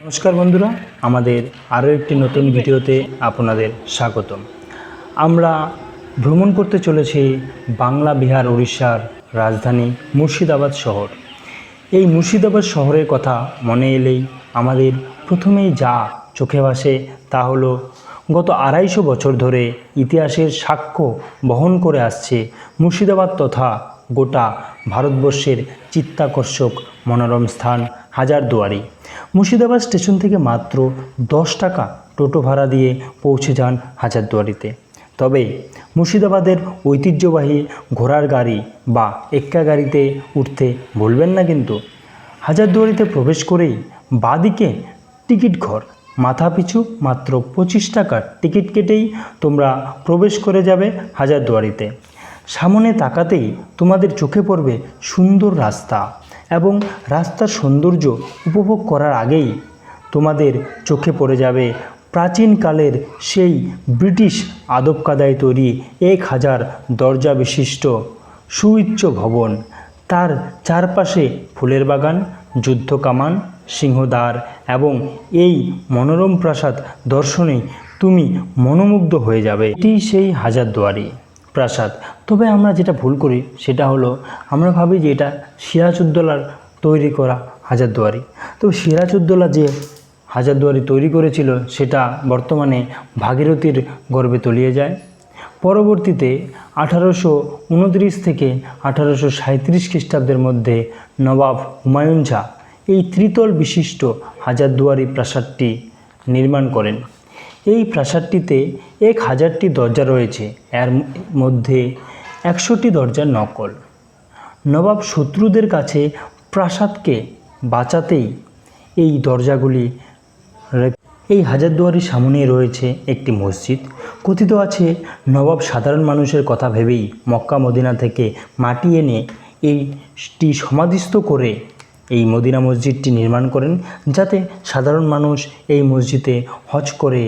নমস্কার বন্ধুরা, আমাদের আরও একটি নতুন ভিডিওতে আপনাদের স্বাগতম। আমরা ভ্রমণ করতে চলেছি বাংলা, বিহার, উড়িষ্যার রাজধানী মুর্শিদাবাদ শহর। এই মুর্শিদাবাদ শহরের কথা মনে এলেই আমাদের প্রথমেই যা চোখে ভাসে তা হলো গত 250 বছর ধরে ইতিহাসের সাক্ষ্য বহন করে আসছে মুর্শিদাবাদ তথা গোটা ভারতবর্ষের চিত্তাকর্ষক মনোরম স্থান হাজারদুয়ারি। মুর্শিদাবাদ স্টেশন থেকে মাত্র 10 টাকা টোটো ভাড়া দিয়ে পৌঁছে যান হাজারদুয়ারিতে। তবে মুর্শিদাবাদের ঐতিহ্যবাহী ঘোড়ার গাড়ি বা এক্কা গাড়িতে উঠতে ভুলবেন না কিন্তু। হাজারদুয়ারিতে প্রবেশ করেই বাঁদিকে টিকিট ঘর, মাথাপিছু মাত্র 25 টাকার টিকিট কেটেই তোমরা প্রবেশ করে যাবে হাজারদুয়ারিতে। সামনে তাকাতেই তোমাদের চোখে পড়বে সুন্দর রাস্তা এবং রাস্তার সৌন্দর্য উপভোগ করার আগেই তোমাদের চোখে পড়ে যাবে প্রাচীনকালের সেই ব্রিটিশ আদব কায়দায় তৈরি 1000 দরজা বিশিষ্ট সুউচ্চ ভবন, তার চারপাশে ফুলের বাগান, যুদ্ধ কামান, সিংহদ্বার এবং এই মনোরম প্রাসাদ দর্শনে তুমি মনোমুগ্ধ হয়ে যাবে। এটি সেই হাজারদুয়ারি প্রাসাদ। তবে আমরা যেটা ভুল করি সেটা হলো আমরা ভাবি যে এটা সিরাজউদ্দৌলার তৈরি করা হাজারদুয়ারি। তো সিরাজউদ্দৌলা যে হাজারদুয়ারি তৈরি করেছিল সেটা বর্তমানে ভাগীরথীর গর্ভে তলিয়ে যায়। পরবর্তীতে 1829 থেকে 1837 খ্রিস্টাব্দের মধ্যে নবাব হুমায়ুন শাহ এই ত্রিতল বিশিষ্ট হাজারদুয়ারি প্রাসাদটি নির্মাণ করেন। এই প্রাসাদটিতে 1000টি দরজা রয়েছে, এর মধ্যে 100টি দরজার নকল। নবাব শত্রুদের কাছে প্রাসাদকে বাঁচাতেই এই দরজাগুলি। এই হাজারদুয়ারির সামনেই রয়েছে একটি মসজিদ। কথিত আছে নবাব সাধারণ মানুষের কথা ভেবেই মক্কা মদিনা থেকে মাটি এনে এইটি সমাধিস্থ করে এই মদিনা মসজিদটি নির্মাণ করেন, যাতে সাধারণ মানুষ এই মসজিদে হজ করে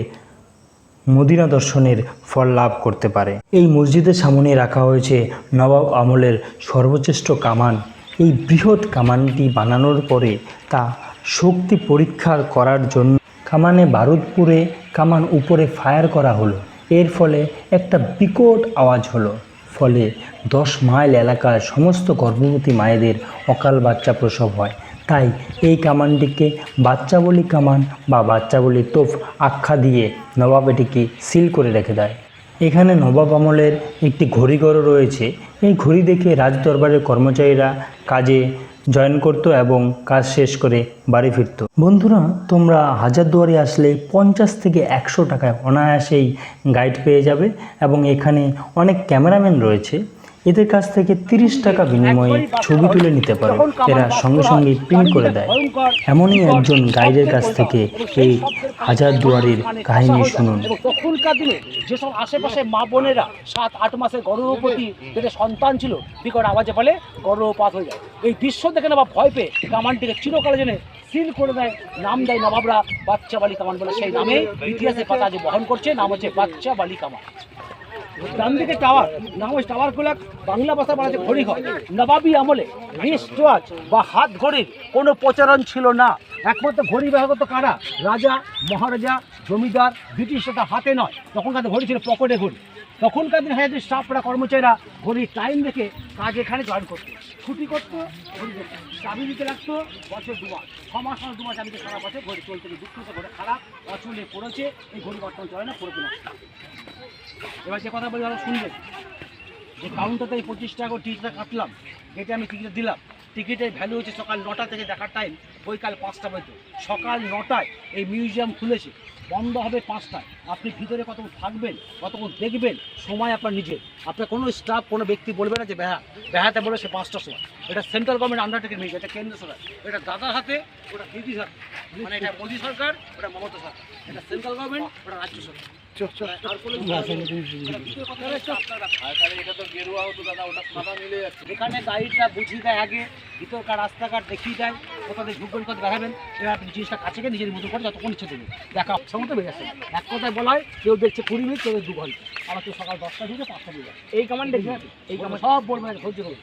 মদিনা দর্শনের ফল লাভ করতে পারে। এই মসজিদের সামনে রাখা হয়েছে নবাব আমলের সর্বশ্রেষ্ঠ কামান। এই বৃহৎ কামানটি বানানোর পরে তা শক্তি পরীক্ষা করার জন্য কামানে বারুদ পুড়ে কামান উপরে ফায়ার করা হলো। এর ফলে একটা বিকট আওয়াজ হলো, ফলে 10 মাইল এলাকার সমস্ত গর্ভবতী মায়েদের অকাল বাচ্চা প্রসব হয়। তাই এই কামানটিকে বাচ্চা বলি কামান বা বাচ্চা বলি তোপ আখ্যা দিয়ে নবাব এটিকে সিল করে রেখে দেয়। এখানে নবাব আমলের একটি ঘড়িঘরও রয়েছে। এই ঘড়ি দেখে রাজদরবারের কর্মচারীরা কাজে জয়েন করত এবং কাজ শেষ করে বাড়ি ফিরত। বন্ধুরা, তোমরা হাজারদুয়ারি আসলে 50 থেকে 100 টাকায় অনায়াসেই গাইড পেয়ে যাবে এবং এখানে অনেক ক্যামেরাম্যান রয়েছে। এদের কাছ থেকে 30 টাকা বিনিময়ে ছবি তুলে নিতে পারো, এরা সঙ্গে সঙ্গে প্রিন্ট করে দেয়। এমনই একজন গাইডের কাছ থেকে এই হাজারদুয়ারির কাহিনী শুনুন। তখনকার দিনে যেসব আশেপাশে মা বোনেরা 7-8 মাসের গর্ভবতী পেটে সন্তান ছিল, বিকট আওয়াজে ফলে গর্ভপাত হয়ে যায়। এই দৃশ্য দেখে নবাব ভয় পেয়ে কামানটিকে চিরকালের জন্য সিল করে দেয়। নাম দেয় নবাবরা বাচ্চা বালি কামান বলে। সেই নামে ইতিহাসের পাতা আজ বহন করছে, নাম হচ্ছে বাচ্চা বালি কামান। ডান দিকে টাওয়ার, নাম হচ্ছে টাওয়ারগুলো বাংলা ভাষা বলা হচ্ছে ঘড়ি ঘর। নবাবী আমলে রিস্ট ওয়াচ বা হাত ঘড়ির কোনো প্রচলন ছিল না। একমাত্র ঘড়ি ব্যবহার করতো কারা? রাজা, মহারাজা, জমিদার, ব্রিটিশ। সেটা হাতে নয়, তখনকার ঘড়ি ছিল পকেটে ঘড়ি। তখনকার দিন হাজার স্টাফরা কর্মচারীরা ঘড়ির টাইম দেখে কাজ এখানে জয়েন করতো, ছুটি করতো, ঘড়ি দেখতো, চাবি দিতে লাগতো। বছর 2 মাস, 6 মাস 2 মাস চাবিতে সারা বছর ঘড়ি চলতে দুঃখিত ঘরে খারাপ অচলে পড়েছে। এই ঘড়ি বর্তমান চলে না, পড়বে না। এবার যে কথা বলি শুনবেন, যে কাউন্টারতে 25 টাকা টিকিট কাটলাম, এটা আমি টিকিট দিলাম। টিকিটের ভ্যালু হচ্ছে সকাল 9টা থেকে দেখার টাইম বৈকাল 5টা পর্যন্ত। সকাল 9টায় এই মিউজিয়াম খুলেছে, বন্ধ হবে 5টায়। আপনি ভিতরে কতক্ষণ থাকবেন, কতক্ষণ দেখবেন, সময় আপনার নিজের। আপনার কোনো স্টাফ, কোনো ব্যক্তি বলবে না যে বেহাতে বলে সে 5টার সময়। এটা সেন্ট্রাল গভর্নমেন্ট আন্ডারটেকিং মিউজিয়াম, এটা কেন্দ্র সরকার। এটা দাদার হাতে, ওটা দিদির হাতে। মানে এটা মোদী সরকার, ওটা মমতা সরকার। এটা সেন্ট্রাল গভর্নমেন্ট, ওটা রাজ্য সরকার। এখানে গাইডরা বুঝিয়ে দেয় আগে, ভিতরকার রাস্তাঘাট দেখিয়ে দেয়, কোথা থেকে ঢুকবেন, কোথায় দেখাবেন। এবার আপনি জিনিসটা কাছে গিয়ে নিজের মতো করে যতক্ষণ ইচ্ছে দেবেন দেখা সময় বেড়ে আসে। এক কথায় বলা হয়, কেউ দেখছে 20 মিনিট, কেউ 2 ঘন্টা। আবার কেউ সকাল 10টা ঢুকে 5টা ঢুকে। এই কামান দেখবে, এই কামান সব বলবেন ধৈর্য ধরুন,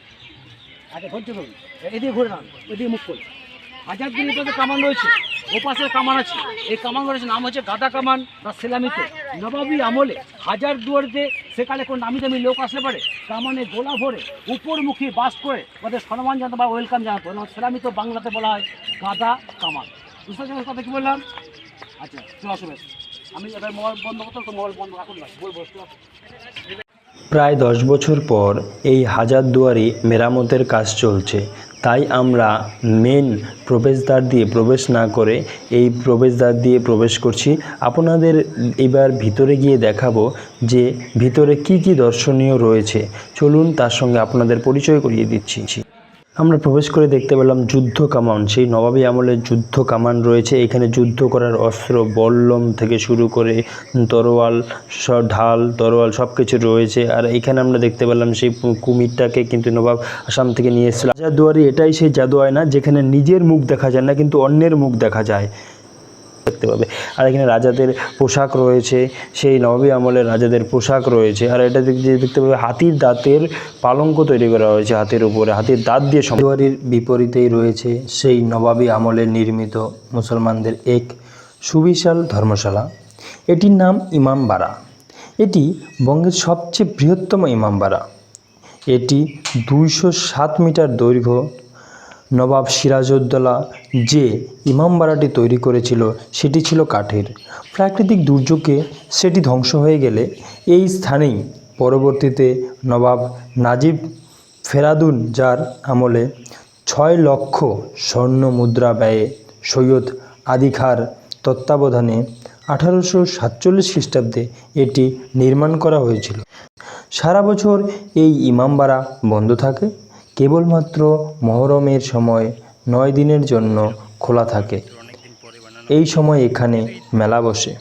আগে ধৈর্য ধরুন। এদিকে ঘুরে নান, এদিকে মুখ করে। হাজারদুয়ারিতে কামান রয়েছে, ওপাশের কামান আছে, এই কামানগুলোর নাম হচ্ছে গাদা কামান বা সেলামিত। নবাবী আমলে হাজারদুয়ারিতে সেখানে কোনো নামি দামি লোক আসলে পারে কামানে গোলা ভরে উপরমুখী বাস করে ওদের সম্মান জানাতো বা ওয়েলকাম জানাতো। সেলামিত বাংলাতে বলা হয় গাদা কামান। বুঝতে পারছি কথা কি বললাম? আচ্ছা চলে আসো বেশ, আমি এবার মোবাইল বন্ধ করতাম, তো মোবাইল বন্ধ রাখুন না, বলবো। প্রায় 10 বছর পর এই হাজারদুয়ারি মেরামতের কাজ চলছে, তাই আমরা মেন প্রবেশদ্বার দিয়ে প্রবেশ না করে এই প্রবেশদ্বার দিয়ে প্রবেশ করছি। আপনাদের এবার ভিতরে গিয়ে দেখাবো যে ভিতরে কি কি দর্শনীয় রয়েছে। চলুন তার সঙ্গে আপনাদের পরিচয় করিয়ে দিচ্ছি। আমরা প্রবেশ করে দেখতে পেলাম যুদ্ধ কামান, সেই নবাবী আমলের যুদ্ধ কামান রয়েছে। এখানে যুদ্ধ করার অস্ত্র বল্লম থেকে শুরু করে তরোয়াল, ঢাল, তরোয়াল সব কিছু রয়েছে। আর এখানে আমরা দেখতে পেলাম সেই কুমিরটাকে কিন্তু নবাব আসাম থেকে নিয়ে এসেছিল। হাজারদুয়ারি এটাই সেই জাদু আয়না যেখানে নিজের মুখ দেখা যায় না কিন্তু অন্যের মুখ দেখা যায়, দেখতে পাবে। আর এখানে রাজাদের পোশাক রয়েছে, সেই নবাবী আমলের রাজাদের পোশাক রয়েছে। আর এটা দেখতে পাবে হাতির দাঁতের পালঙ্ক তৈরি করা হয়েছে, হাতের উপরে হাতির দাঁত দিয়ে। হাজারদুয়ারির বিপরীতেই রয়েছে সেই নবাবী আমলের নির্মিত মুসলমানদের এক সুবিশাল ধর্মশালা। এটির নাম ইমামবাড়া। এটি বঙ্গের সবচেয়ে বৃহত্তম ইমামবাড়া। এটি 207 মিটার দৈর্ঘ্য। নবাব সিরাজউদ্দৌলা যে ইমামবাড়াটি তৈরি করেছিল সেটি ছিল কাঠের। প্রাকৃতিক দুর্যোগে সেটি ধ্বংস হয়ে গেলে এই স্থানেই পরবর্তীতে নবাব নাজিব ফেরাদুন যার আমলে 6 লক্ষ স্বর্ণ মুদ্রা ব্যয়ে সৈয়দ আদি খাঁর তত্ত্বাবধানে 1847 খ্রিস্টাব্দে এটি নির্মাণ করা হয়েছিল। সারা বছর এই ইমামবাড়া বন্ধ থাকে, কেবলমাত্র মহরমের সময় 9 দিনের জন্য খোলা থাকে। এই সময় এখানে মেলা বসে।